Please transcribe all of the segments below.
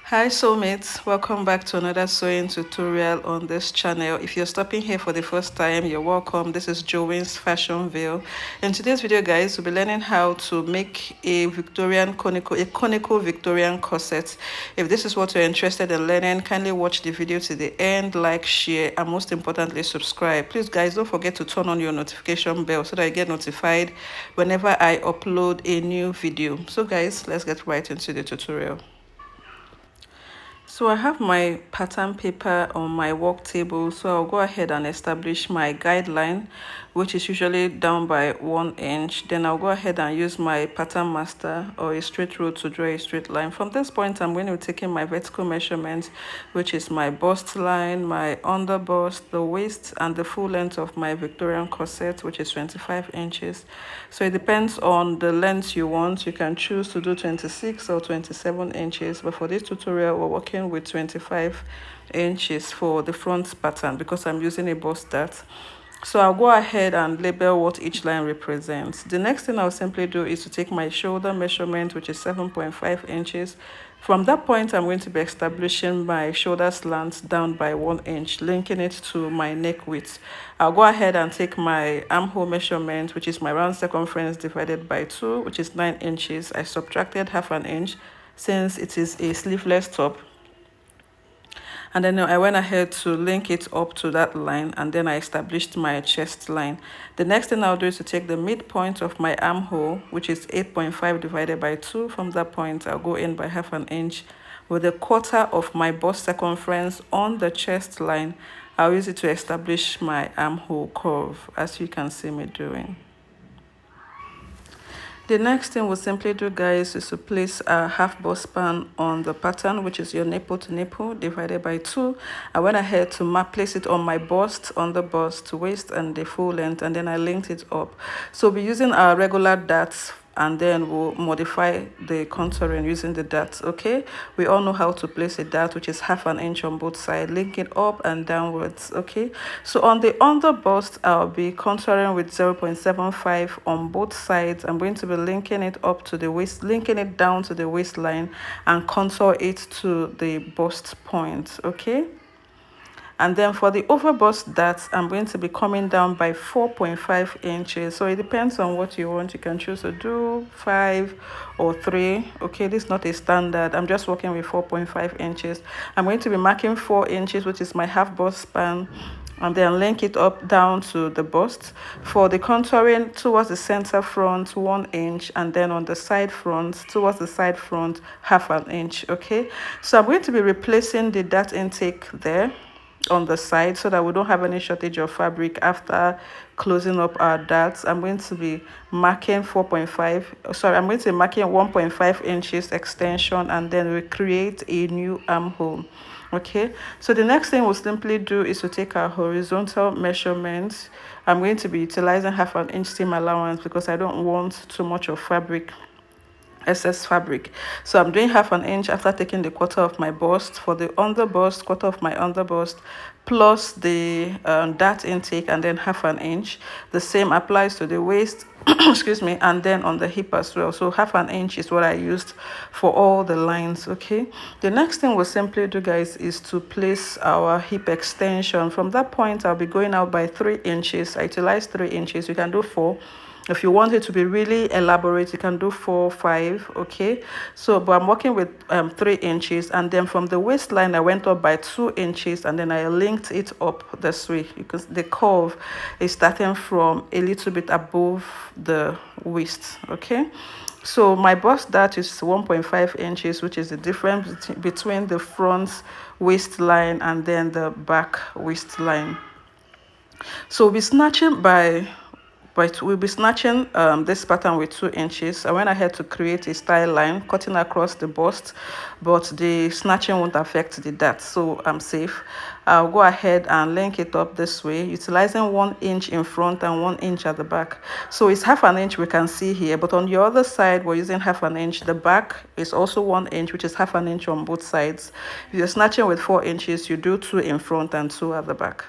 Hi soulmates, welcome back to another sewing tutorial on this channel. If you're stopping here for the first time, you're welcome. This is Jowins Fashion Ville. In today's video, guys, we'll be learning how to make a conical Victorian corset. If this is what you're interested in learning, kindly watch the video to the end, like, share, and most importantly, subscribe. Please, guys, don't forget to turn on your notification bell so that you get notified whenever I upload a new video. So guys, let's get right into the tutorial. So I have my pattern paper on my work table, so I'll go ahead and establish my guideline, which is usually down by 1 inch. Then I'll go ahead and use my pattern master or a straight rule to draw a straight line. From this point, I'm going to be taking my vertical measurements, which is my bust line, my underbust, the waist, and the full length of my Victorian corset, which is 25 inches. So it depends on the length you want. You can choose to do 26 or 27 inches, but for this tutorial, we're working with 25 inches for the front pattern because I'm using a bust dart. So I'll go ahead and label what each line represents. The next thing I'll simply do is to take my shoulder measurement, which is 7.5 inches. From that point, I'm going to be establishing my shoulder slant down by 1 inch, linking it to my neck width. I'll go ahead and take my armhole measurement, which is my round circumference divided by 2, which is 9 inches. I subtracted half an inch since it is a sleeveless top. And then I went ahead to link it up to that line, and then I established my chest line. The next thing I'll do is to take the midpoint of my armhole, which is 8.5 divided by 2. From that point, I'll go in by half an inch. With a quarter of my bust circumference on the chest line, I'll use it to establish my armhole curve, as you can see me doing. The next thing we'll simply do, guys, is to place a half bust span on the pattern, which is your nipple to nipple divided by 2. I went ahead to place it on my bust, on the bust, waist, and the full length, and then I linked it up. So we'll be using our regular darts, and then we'll modify the contouring using the darts. Okay, we all know how to place a dart, which is half an inch on both sides, link it up and downwards. Okay, so on the underbust, I'll be contouring with 0.75 on both sides. I'm going to be linking it up to the waist, linking it down to the waistline, and contour it to the bust point. Okay, and then for the overbust darts, I'm going to be coming down by 4.5 inches. So it depends on what you want. You can choose to do 5 or 3. Okay, this is not a standard. I'm just working with 4.5 inches. I'm going to be marking 4 inches, which is my half bust span, and then link it up down to the bust. For the contouring towards the center front, 1 inch, and then on the side front, towards the side front, half an inch. Okay, so I'm going to be replacing the dart intake there on the side so that we don't have any shortage of fabric after closing up our darts. I'm going to be marking 1.5 inches extension, and then we create a new armhole. Okay, so the next thing we'll simply do is to take our horizontal measurements. I'm going to be utilizing half an inch seam allowance because I don't want too much of excess fabric. So I'm doing half an inch after taking the quarter of my bust. For the underbust, quarter of my underbust plus the dart intake, and then half an inch. The same applies to the waist excuse me, and then on the hip as well. So half an inch is what I used for all the lines. Okay, the next thing we'll simply do, guys, is to place our hip extension. From that point, I'll be going out by 3 inches. I utilize 3 inches. You can do 4. If you want it to be really elaborate, you can do 4, 5. Okay, so but I'm working with 3 inches, and then from the waistline I went up by 2 inches, and then I linked it up this way because the curve is starting from a little bit above the waist. Okay, so my bust dart is 1.5 inches, which is the difference between the front waistline and then the back waistline. So we'll be snatching we'll be snatching this pattern with 2 inches. I went ahead to create a style line cutting across the bust, but the snatching won't affect the dart, so I'm safe. I'll go ahead and link it up this way, utilizing 1 inch in front and 1 inch at the back. So it's half an inch we can see here, but on the other side we're using half an inch. The back is also 1 inch, which is half an inch on both sides. If you're snatching with 4 inches, you do 2 in front and 2 at the back.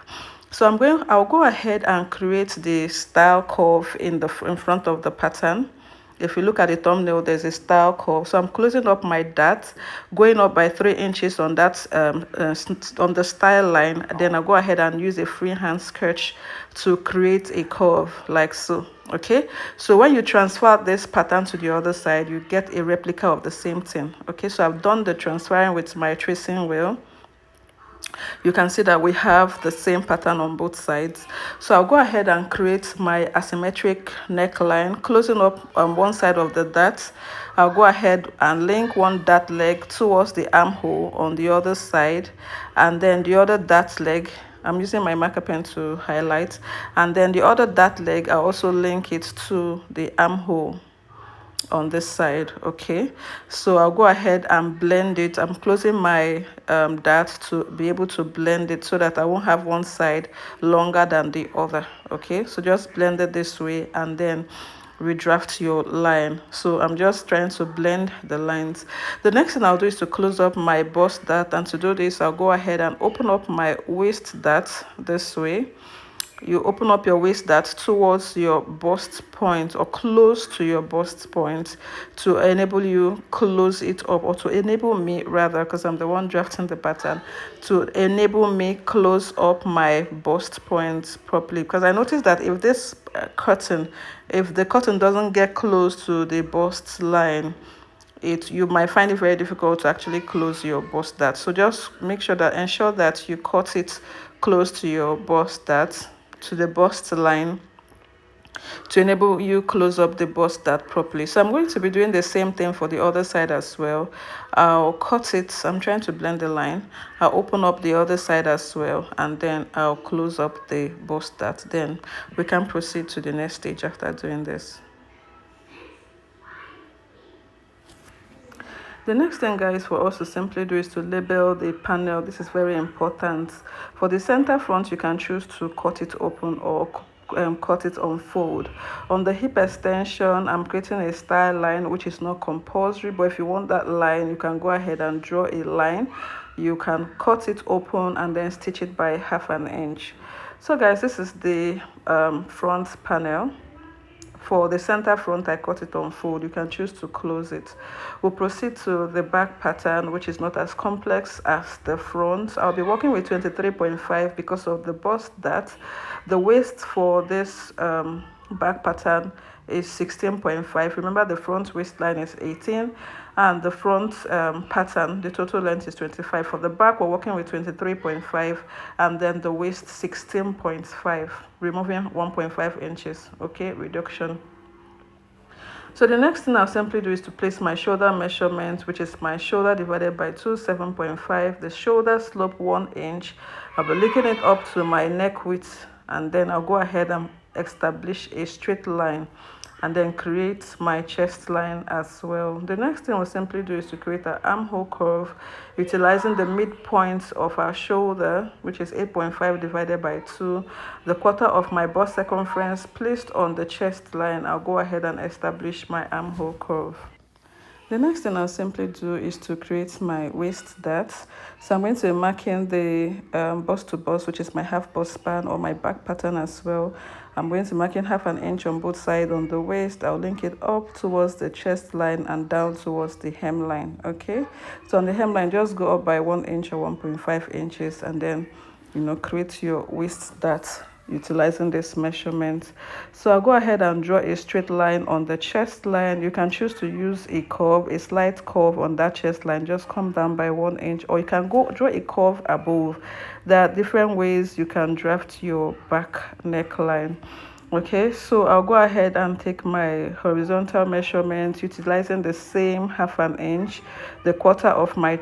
So I'll go ahead and create the style curve in front of the pattern. If you look at the thumbnail, there's a style curve. So I'm closing up my dart, going up by 3 inches on that on the style line. Then I'll go ahead and use a freehand sketch to create a curve like so. Okay, so when you transfer this pattern to the other side, you get a replica of the same thing. Okay, so I've done the transferring with my tracing wheel. You can see that we have the same pattern on both sides. So I'll go ahead and create my asymmetric neckline, closing up on one side of the dart. I'll go ahead and link one dart leg towards the armhole on the other side, and then the other dart leg, I'm using my marker pen to highlight, and then the other dart leg, I'll also link it to the armhole on this side. Okay, so I'll go ahead and blend it. I'm closing my dart to be able to blend it so that I won't have one side longer than the other. Okay, so just blend it this way and then redraft your line. So I'm just trying to blend the lines. The next thing I'll do is to close up my bust dart, and to do this I'll go ahead and open up my waist dart this way. You open up your waist dart towards your bust point or close to your bust point to enable you close it up, or to enable me rather, because I'm the one drafting the pattern, to enable me close up my bust point properly. Because I noticed that if this if the cotton doesn't get close to the bust line, you might find it very difficult to actually close your bust dart. So just ensure that you cut it close to your bust dart, to the bust line, to enable you close up the bust dart properly. So I'm going to be doing the same thing for the other side as well. I'll cut it. I'm trying to blend the line. I'll open up the other side as well, and then I'll close up the bust dart. Then we can proceed to the next stage after doing this. The next thing, guys, for us to simply do is to label the panel. This is very important. For the center front, you can choose to cut it open or cut it unfold. On the hip extension, I'm creating a style line, which is not compulsory, but if you want that line, you can go ahead and draw a line. You can cut it open and then stitch it by 1/2 inch. So guys, this is the front panel. For the center front, I cut it on fold. You can choose to close it. We'll proceed to the back pattern, which is not as complex as the front. I'll be working with 23.5 because of the bust dart. The waist for this back pattern is 16.5. Remember, the front waistline is 18, and the front pattern, the total length is 25. For the back, we're working with 23.5, and then the waist 16.5, removing 1.5 inches. Okay, reduction. So the next thing I'll simply do is to place my shoulder measurement, which is my shoulder divided by 2, 7.5. The shoulder slope 1 inch. I'll be linking it up to my neck width, and then I'll go ahead and establish a straight line, and then create my chest line as well. The next thing we'll simply do is to create an armhole curve utilizing the midpoint of our shoulder, which is 8.5 divided by 2. The quarter of my bust circumference placed on the chest line, I'll go ahead and establish my armhole curve. The next thing I'll simply do is to create my waist dart. So I'm going to be marking the bust to bust, which is my half bust span, or my back pattern as well. I'm going to mark in 1/2 inch on both sides on the waist. I'll link it up towards the chest line and down towards the hemline. Okay, so on the hemline, just go up by 1 inch or 1.5 inches, and then create your waist dart utilizing this measurement. So I'll go ahead and draw a straight line on the chest line. You can choose to use a curve, a slight curve on that chest line. Just come down by 1 inch, or you can go draw a curve above. There are different ways you can draft your back neckline. Okay, so I'll go ahead and take my horizontal measurement utilizing the same 1/2 inch, the quarter of my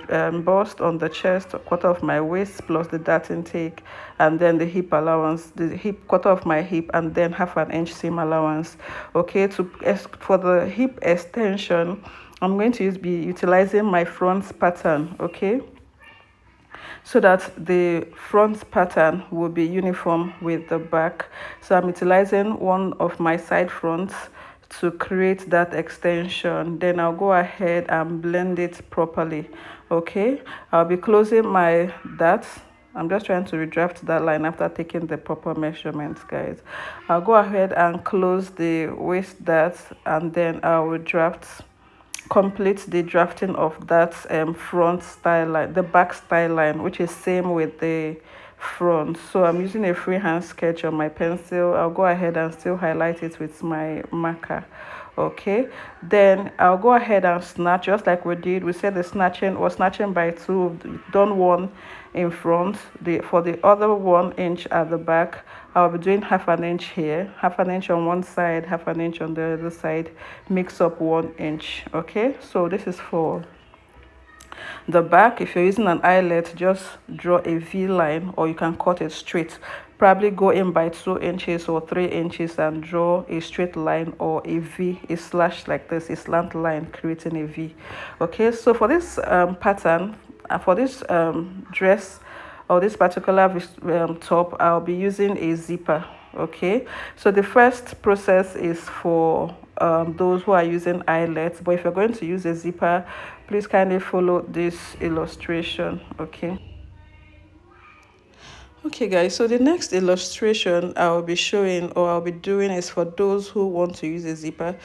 bust on the chest, a quarter of my waist plus the dart intake, and then the hip allowance, the hip quarter of my hip, and then 1/2 inch seam allowance. Okay, for the hip extension, I'm going to be utilizing my front pattern. Okay, so that the front pattern will be uniform with the back. So I'm utilizing one of my side fronts to create that extension. Then I'll go ahead and blend it properly. Okay, I'll be closing my dart I'm just trying to redraft that line after taking the proper measurements, guys. I'll go ahead and close the waist dart, and then I will complete the drafting of that front style line, the back style line, which is same with the front. So I'm using a freehand sketch on my pencil. I'll go ahead and still highlight it with my marker. Okay, then I'll go ahead and snatch just like we did. We said the snatching was snatching by 2. We've done 1 in front. For the other 1 inch at the back, I'll be doing half an inch here, half an inch on one side, half an inch on the other side, mix up 1 inch. Okay, so this is for the back. If you're using an eyelet, just draw a V line, or you can cut it straight. Probably go in by 2 inches or 3 inches and draw a straight line or a V, a slash like this, a slant line creating a V. Okay, so for this pattern, for this dress or this particular top, I'll be using a zipper. Okay, so the first process is for those who are using eyelets, but if you're going to use a zipper, please kindly follow this illustration. Okay guys, so the next illustration I'll be showing, or I'll be doing, is for those who want to use a zipper.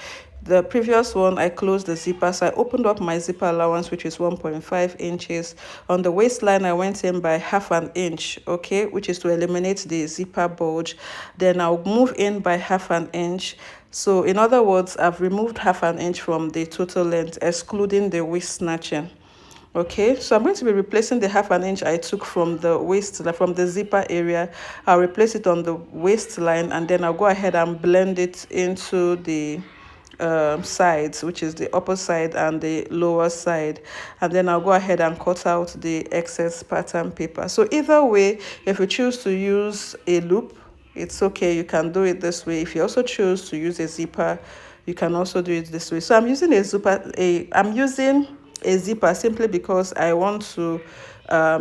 The previous one, I closed the zipper, so I opened up my zipper allowance, which is 1.5 inches. On the waistline, I went in by half an inch, okay, which is to eliminate the zipper bulge. Then I'll move in by half an inch. So in other words, I've removed half an inch from the total length, excluding the waist snatching. Okay, so I'm going to be replacing the half an inch I took from the waist, from the zipper area. I'll replace it on the waistline, and then I'll go ahead and blend it into the sides, which is the upper side and the lower side, and then I'll go ahead and cut out the excess pattern paper. So either way, if you choose to use a loop, it's okay, you can do it this way. If you also choose to use a zipper, you can also do it this way. So I'm using a zipper simply because I want to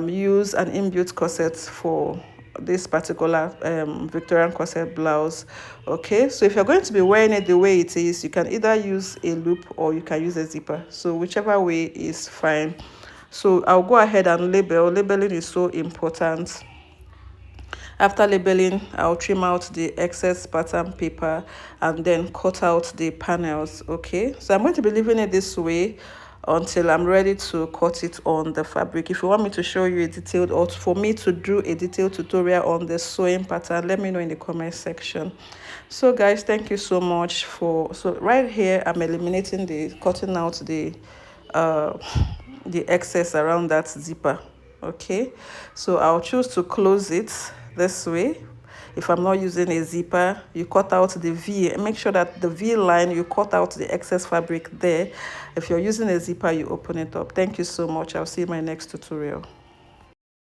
use an inbuilt corset for this particular Victorian corset blouse. Okay, so if you're going to be wearing it the way it is, you can either use a loop or you can use a zipper, so whichever way is fine. So I'll go ahead and label. Labeling is so important. After labeling, I'll trim out the excess pattern paper and then cut out the panels. Okay, so I'm going to be leaving it this way until I'm ready to cut it on the fabric. If you want me to show you a detailed, or for me to do a detailed tutorial on the sewing pattern, let me know in the comment section. So guys, thank you so much so right here I'm eliminating cutting out the excess around that zipper. Okay, so I'll choose to close it this way. If I'm not using a zipper, you cut out the V. Make sure that the V line, you cut out the excess fabric there. If you're using a zipper, you open it up. Thank you so much. I'll see you in my next tutorial.